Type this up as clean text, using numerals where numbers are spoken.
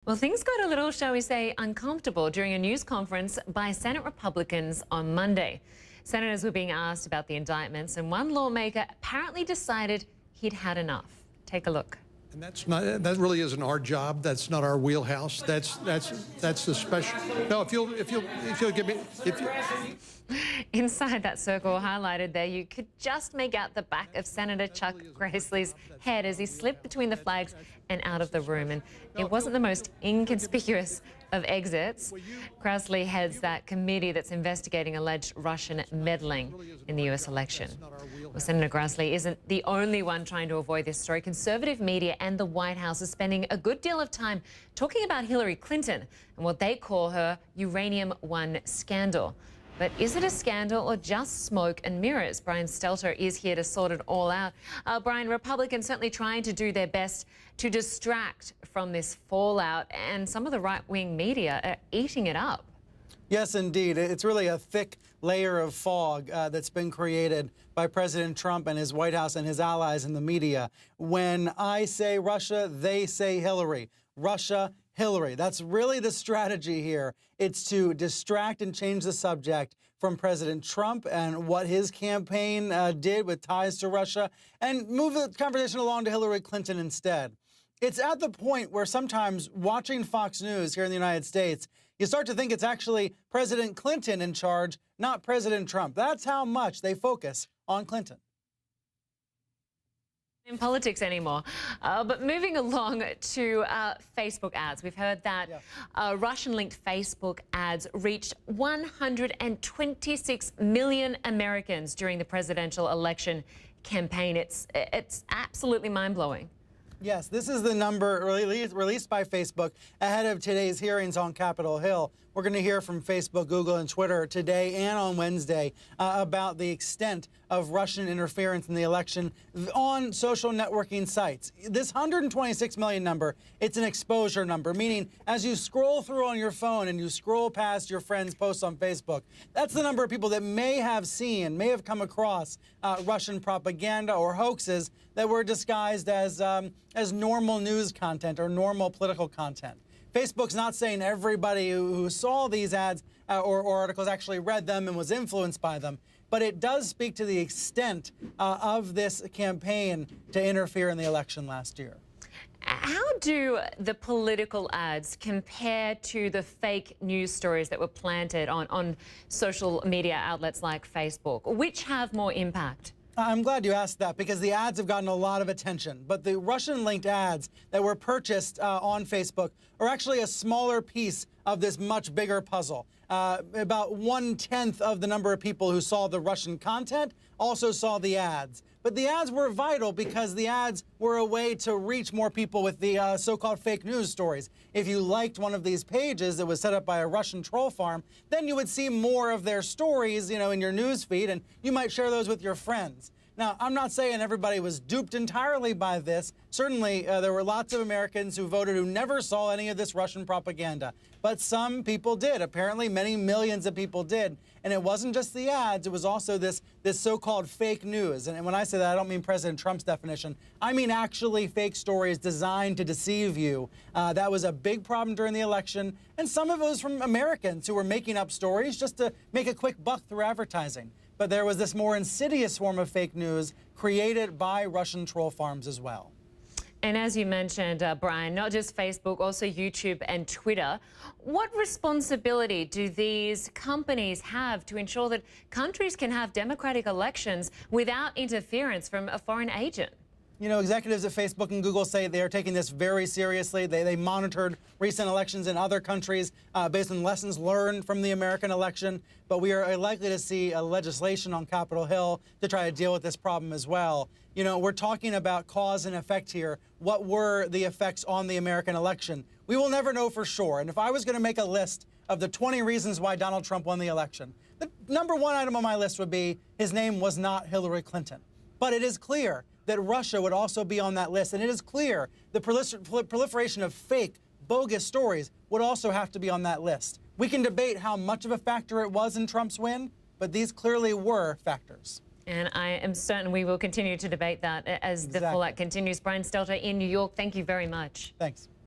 Well, things got a little, shall we say, uncomfortable during a news conference by Senate Republicans on Monday. Senators were being asked about the indictments, and one lawmaker apparently decided he'd had enough. Take a look. And that really isn't our job. That's not our wheelhouse. That's the special. No, if you'll give me Inside that circle highlighted there, you could just make out the back of Senator Chuck Grassley's head as he slipped between the flags and out of the room. And it wasn't the most inconspicuous of exits. Grassley heads that committee that's investigating alleged Russian meddling in the U.S. election. Well, Senator Grassley isn't the only one trying to avoid this story. Conservative media and the White House are spending a good deal of time talking about Hillary Clinton and what they call her Uranium One scandal. But is it a scandal or just smoke and mirrors? Brian Steler is here to sort it all out. Brian, Republicans certainly trying to do their best to distract from this fallout, and some of the right-wing media are eating it up. Yes, indeed. It's really a thick layer of fog that's been created by President Trump and his White House and his allies in the media. When I say Russia, they say Hillary. Russia, Hillary. That's really the strategy here. It's to distract and change the subject from President Trump and what his campaign did with ties to Russia, and move the conversation along to Hillary Clinton instead. It's at the point where sometimes watching Fox News here in the United States, you start to think it's actually President Clinton in charge, not President Trump. That's how much they focus on Clinton. In politics anymore. But moving along to Facebook ads. We've heard that Russian-linked Facebook ads reached 126 million Americans during the presidential election campaign. It's absolutely mind-blowing. Yes, this is the number released by Facebook ahead of today's hearings on Capitol Hill. We're going to hear from Facebook, Google, and Twitter today and on Wednesday about the extent of Russian interference in the election on social networking sites. This 126 million number, it's an exposure number, meaning as you scroll through on your phone and you scroll past your friends' posts on Facebook, that's the number of people that may have seen, may have come across Russian propaganda or hoaxes that were disguised as normal news content or normal political content. Facebook's not saying everybody who saw these ads or articles actually read them and was influenced by them, but it does speak to the extent of this campaign to interfere in the election last year. How do the political ads compare to the fake news stories that were planted on social media outlets like Facebook? Which have more impact? I'm glad you asked that, because the ads have gotten a lot of attention. But the Russian-linked ads that were purchased on Facebook are actually a smaller piece of this much bigger puzzle. About 1/10 of the number of people who saw the Russian content also saw the ads. But the ads were vital because the ads were a way to reach more people with the so-called fake news stories. If you liked one of these pages that was set up by a Russian troll farm, then you would see more of their stories, in your news feed, and you might share those with your friends. Now, I'm not saying everybody was duped entirely by this. Certainly, there were lots of Americans who voted who never saw any of this Russian propaganda. But some people did. Apparently, many millions of people did. And it wasn't just the ads. It was also this so-called fake news. And when I say that, I don't mean President Trump's definition. I mean actually fake stories designed to deceive you. That was a big problem during the election. And some of it was from Americans who were making up stories just to make a quick buck through advertising. But there was this more insidious form of fake news created by Russian troll farms as well. And as you mentioned, Brian, not just Facebook, also YouTube and Twitter. What responsibility do these companies have to ensure that countries can have democratic elections without interference from a foreign agent? Executives at Facebook and Google say they are taking this very seriously. They monitored recent elections in other countries based on lessons learned from the American election. But we are likely to see legislation on Capitol Hill to try to deal with this problem as well. We're talking about cause and effect here. What were the effects on the American election? We will never know for sure. And if I was going to make a list of the 20 reasons why Donald Trump won the election, the number one item on my list would be his name was not Hillary Clinton. But it is clear that Russia would also be on that list. And it is clear the proliferation of fake, bogus stories would also have to be on that list. We can debate how much of a factor it was in Trump's win, but these clearly were factors. And I am certain we will continue to debate that as the fallout continues. Brian Steler in New York, thank you very much. Thanks.